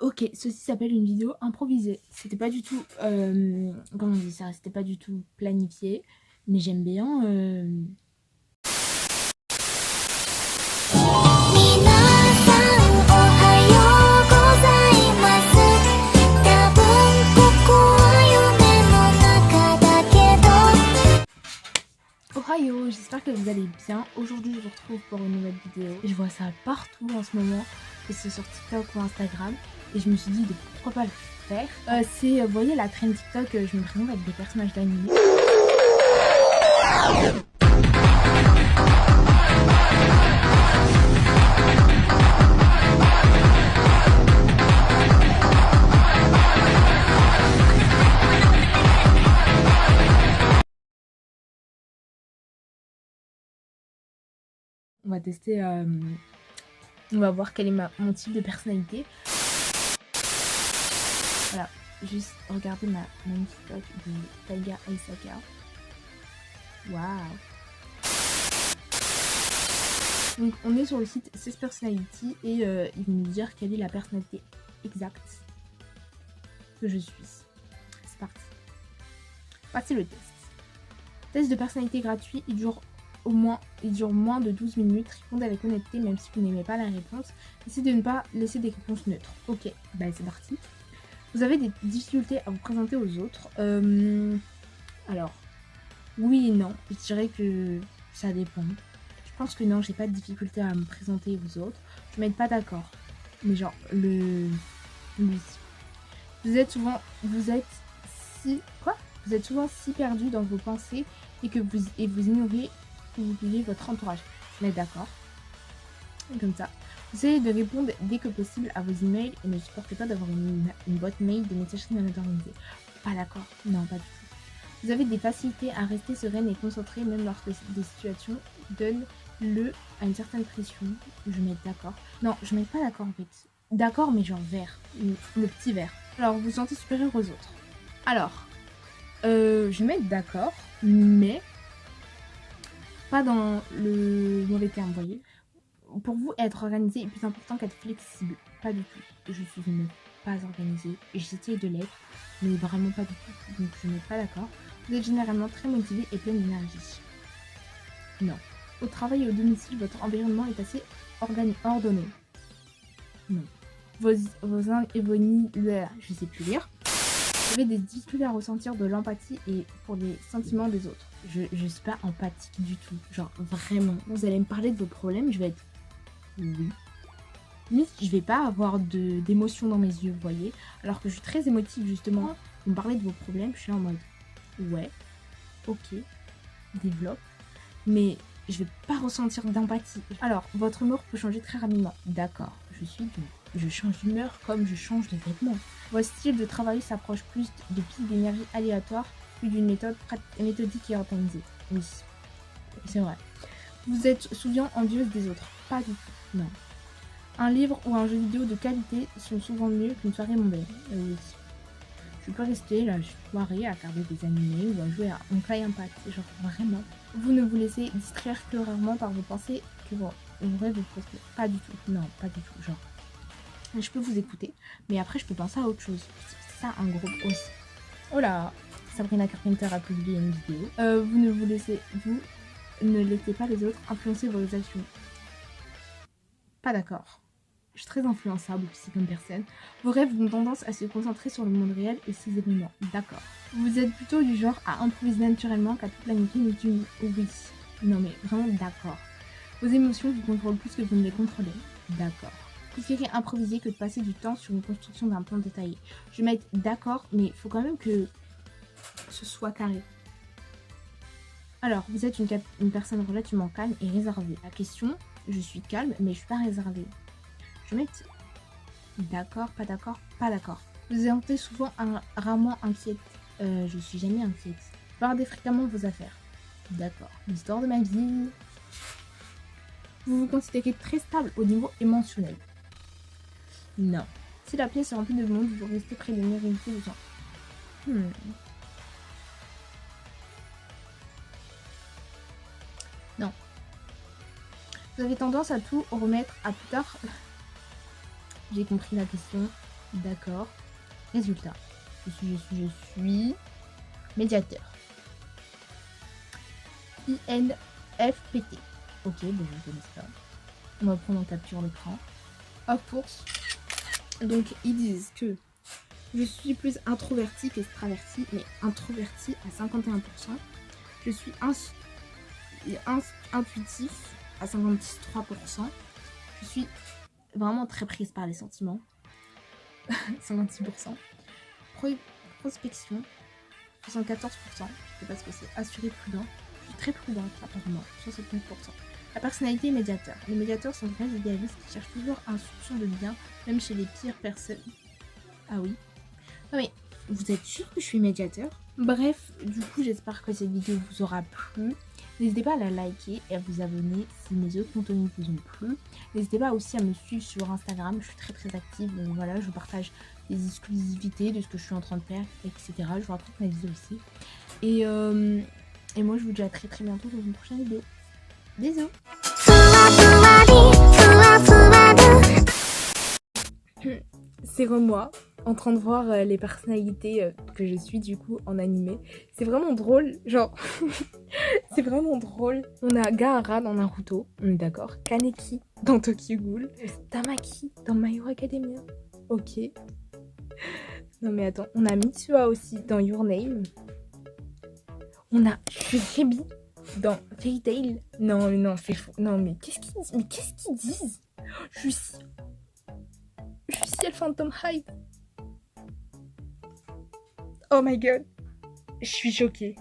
Ok, ceci s'appelle une vidéo improvisée. C'était pas du tout... comment on dit ça? C'était pas du tout planifié. Mais j'aime bien... おはよう, j'espère que vous allez bien. Aujourd'hui je vous retrouve pour une nouvelle vidéo. Je vois ça partout en ce moment, que ce soit sur TikTok ou Instagram. Et je me suis dit de pourquoi pas le faire. C'est, vous voyez la trend TikTok, je me présente avec des personnages d'anime. On va tester, on va voir quel est mon type de personnalité. Voilà, juste regardez ma TikTok de Taiga Aisaka. Waouh. Donc on est sur le site 16 Personality et ils vont nous dire quelle est la personnalité exacte que je suis. C'est parti. Voici le test. Test de personnalité gratuit, il dure moins de 12 minutes. Répondez avec honnêteté même si vous n'aimez pas la réponse. Essayez de ne pas laisser des réponses neutres. Ok, bah c'est parti. Vous avez des difficultés à vous présenter aux autres. Alors, oui et non. Je dirais que ça dépend. Je pense que non, j'ai pas de difficulté à me présenter aux autres. Je m'aide pas d'accord. Mais genre, oui. Vous êtes souvent si perdu dans vos pensées et que vous ignorez ou vous oubliez votre entourage. Je m'aide d'accord. Comme ça. Essayez de répondre dès que possible à vos emails et ne supportez pas d'avoir une boîte mail de messagerie non organisée. Pas d'accord. Non, pas du tout. Vous avez des facilités à rester sereine et concentrée même lorsque des situations donnent lieu à une certaine pression. Je m'aide d'accord. Non, je m'aide pas d'accord en fait. D'accord, mais genre vert. Le petit vert. Alors, vous vous sentez supérieur aux autres. Alors, je m'aide d'accord, mais pas dans le mauvais terme, vous voyez. Pour vous, être organisé est plus important qu'être flexible. Pas du tout. Je suis ne pas organisée. J'essaie de l'être, mais vraiment pas du tout. Donc je n'ai pas d'accord. Vous êtes généralement très motivé et plein d'énergie. Non. Au travail et au domicile, votre environnement est assez ordonné. Non. Je sais plus lire. Vous avez des difficultés à ressentir de l'empathie et pour les sentiments des autres. Je suis pas empathique du tout. Genre vraiment. Vous allez me parler de vos problèmes, je vais être oui. Mais je vais pas avoir d'émotion dans mes yeux, vous voyez. Alors que je suis très émotive justement. Vous me parlez de vos problèmes, je suis en mode ouais, ok, développe. Mais je vais pas ressentir d'empathie. Alors, votre humeur peut changer très rapidement. D'accord, je change d'humeur comme je change de vêtements. Votre style de travail s'approche plus de pics d'énergie aléatoires plus d'une méthode méthodique et organisée. Oui, c'est vrai. Vous êtes souvent envieuse des autres. Pas du tout. Non. Un livre ou un jeu vidéo de qualité sont souvent mieux qu'une soirée mondaine. Oui. Je peux rester la soirée à regarder des animés ou à jouer à Honkai Impact. Genre vraiment. Vous ne vous laissez distraire que rarement par vos pensées que vos rêves vous frustrent. Pas du tout. Non, pas du tout. Genre, je peux vous écouter, mais après je peux penser à autre chose. C'est ça un groupe aussi. Oh là, Sabrina Carpenter a publié une vidéo. Vous ne laissez pas les autres influencer vos actions. Pas d'accord. Je suis très influençable aussi comme personne. Vos rêves ont tendance à se concentrer sur le monde réel et ses événements. D'accord. Vous êtes plutôt du genre à improviser naturellement qu'à tout planifier, mais du oui. Non mais vraiment d'accord. Vos émotions vous contrôlent plus que vous ne les contrôlez. D'accord. Préférez improviser que de passer du temps sur une construction d'un plan détaillé. Je vais mettre d'accord, mais il faut quand même que ce soit carré. Alors, vous êtes une personne relativement calme et réservée. La question, je suis calme, mais je suis pas réservée. Je vais mettre d'accord, pas d'accord, pas d'accord. Vous vous sentez souvent rarement inquiète. Je suis jamais inquiète. Bardez fréquemment vos affaires. D'accord. L'histoire de ma vie. Vous vous considérez très stable au niveau émotionnel. Non. Si la pièce est remplie de monde, vous restez près de l'unité de gens. Non. Vous avez tendance à tout remettre à plus tard. J'ai compris la question. D'accord. Résultat. Je suis médiateur. INFPT. Ok, bon, je connais ça. On va prendre en capture l'écran. Hop, course. Donc, ils disent que je suis plus introvertie qu'extravertie, mais introvertie à 51%. Je suis intuitif à 53%. Je suis vraiment très prise par les sentiments. 56%. Prospection, 74%. Je sais pas ce que c'est. Assuré prudent. Je suis très prudente apparemment. 69%. La personnalité médiateur. Les médiateurs sont vrais idéalistes qui cherchent toujours un soupçon de bien, même chez les pires personnes. Ah oui. Non mais, vous êtes sûr que je suis médiateur? Bref, du coup, j'espère que cette vidéo vous aura plu. N'hésitez pas à la liker et à vous abonner si mes autres contenus vous ont plu. N'hésitez pas aussi à me suivre sur Instagram, je suis très active. Donc voilà, je vous partage des exclusivités de ce que je suis en train de faire, etc. Je vous raconte ma vie aussi. Et moi, je vous dis à très bientôt dans une prochaine vidéo. Bisous. C'est moi en train de voir les personnalités que je suis du coup en animé. C'est vraiment drôle, genre c'est vraiment drôle. On a Gaara dans Naruto, on est d'accord. Kaneki dans Tokyo Ghoul. Tamaki dans My Hero Academia. Ok. Non mais attends, on a Mitsuha aussi dans Your Name. On a Shusebi dans Fairy Tail. Non, c'est faux. Non mais qu'est-ce qu'ils disent? Je suis Ciel Phantom Hype. Oh my god. Je suis choquée.